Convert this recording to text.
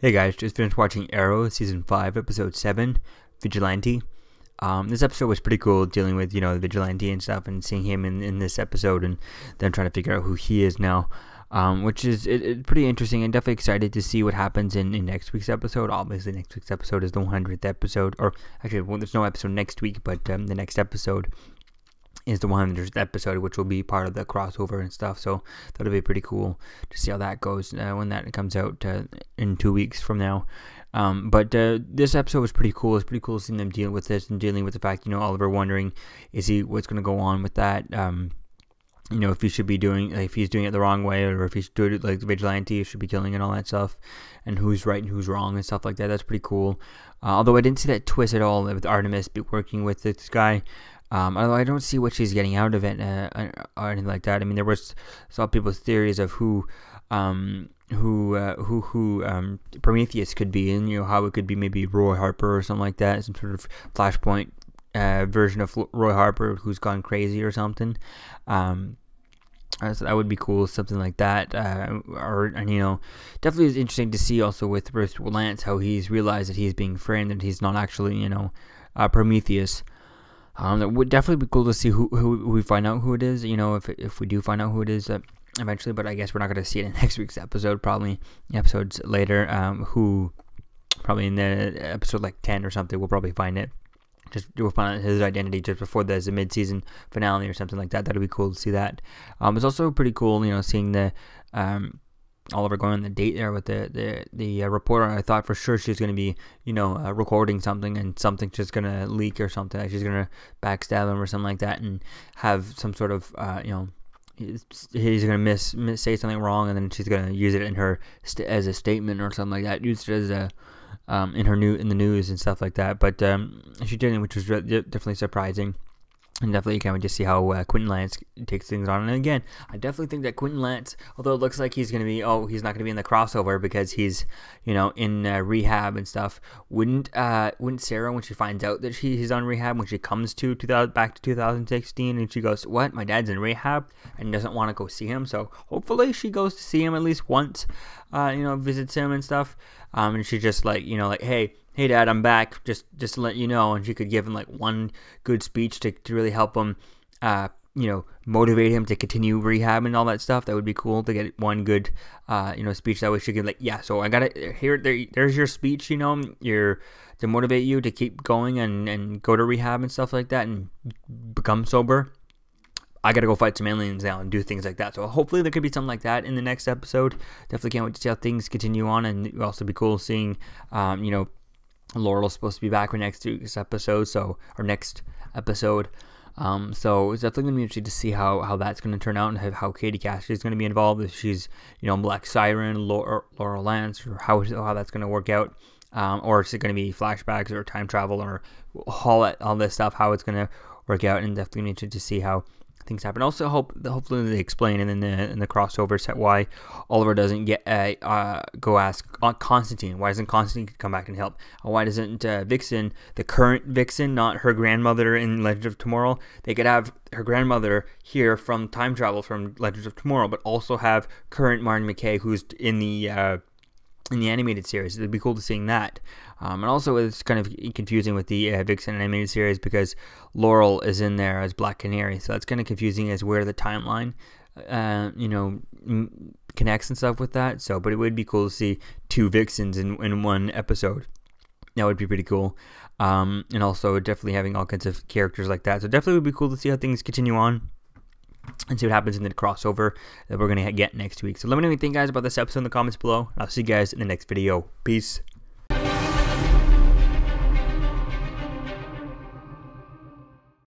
Hey guys, just finished watching Arrow Season 5, Episode 7, Vigilante. This episode was pretty cool, dealing with, the Vigilante and stuff, and seeing him in this episode, and then trying to figure out who he is now, which is pretty interesting, and definitely excited to see what happens in next week's episode. Obviously, next week's episode is the 100th episode, or actually, well, there's no episode next week, but the next episode is the 100th episode, which will be part of the crossover and stuff, so that'll be pretty cool to see how that goes when that comes out in 2 weeks from now. But this episode was pretty cool. It's pretty cool seeing them deal with this and dealing with the fact, Oliver wondering what's going to go on with that, if he should be doing, if he's doing it the wrong way, or if he's doing it like the Vigilante, he should be killing and all that stuff, and who's right and who's wrong and stuff like that. That's pretty cool. Although I didn't see that twist at all with Artemis working with this guy. Although I don't see what she's getting out of it or anything like that. I mean, there was some people's theories of who Prometheus could be, and how it could be maybe Roy Harper or something like that, some sort of Flashpoint version of Roy Harper who's gone crazy or something. So that would be cool, something like that. Definitely is interesting to see also with Bruce Lance how he's realized that he's being framed and he's not actually, Prometheus. That would definitely be cool to see who we find out who it is, if we do find out who it is eventually, but I guess we're not going to see it in next week's episode, probably episodes later, who probably in the episode like 10 or something, we'll probably find it. We'll find out his identity just before there's a mid-season finale or something like that. That'll be cool to see that. It's also pretty cool, seeing the Oliver going on the date there with the reporter. I thought for sure she's going to be, recording something and something's just going to leak or something. Like she's going to backstab him or something like that and have some sort of, he's going to say something wrong, and then she's going to use it in her as a statement or something like that. Used it as a in the news and stuff like that. But she didn't, which was definitely surprising. And definitely can't wait to see how Quentin Lance takes things on. And again, I definitely think that Quentin Lance, although it looks like he's going to be, he's not going to be in the crossover because he's, in rehab and stuff. Wouldn't Sarah, when she finds out that he's on rehab, when she comes back to 2016, and she goes, "What? My dad's in rehab," and doesn't want to go see him. So hopefully she goes to see him at least once, visits him and stuff. And she just hey dad, I'm back, just to let you know, and she could give him like one good speech to really help him, motivate him to continue rehab and all that stuff. That would be cool to get one good, speech. That way she could so I got it, there's your speech, to motivate you to keep going and go to rehab and stuff like that and become sober. I gotta go fight some aliens now and do things like that. So hopefully there could be something like that in the next episode. Definitely can't wait to see how things continue on, and it would also be cool seeing, Laurel's supposed to be back for next week's episode, or next episode. So it's definitely going to be interesting to see how that's going to turn out, and how Katie Cassidy is going to be involved, if she's, Black Siren, Laurel Lance, or how that's going to work out. Or is it going to be flashbacks or time travel or all this stuff, how it's going to work out, and definitely interested to see how things happen. Also, hopefully they explain in the crossover set why Oliver doesn't go ask Constantine. Why doesn't Constantine come back and help? Why doesn't Vixen, the current Vixen, not her grandmother in Legends of Tomorrow? They could have her grandmother here from time travel from Legends of Tomorrow, but also have current Martin McKay, who's in the animated series. It'd be cool to seeing that. And also it's kind of confusing with the Vixen animated series because Laurel is in there as Black Canary, so that's kind of confusing as where the timeline connects and stuff with that. So, but it would be cool to see two Vixens in one episode. That would be pretty cool. And also definitely having all kinds of characters like that. So definitely would be cool to see how things continue on and see what happens in the crossover that we're going to get next week. So let me know what you think, guys, about this episode in the comments below. I'll see you guys in the next video. Peace.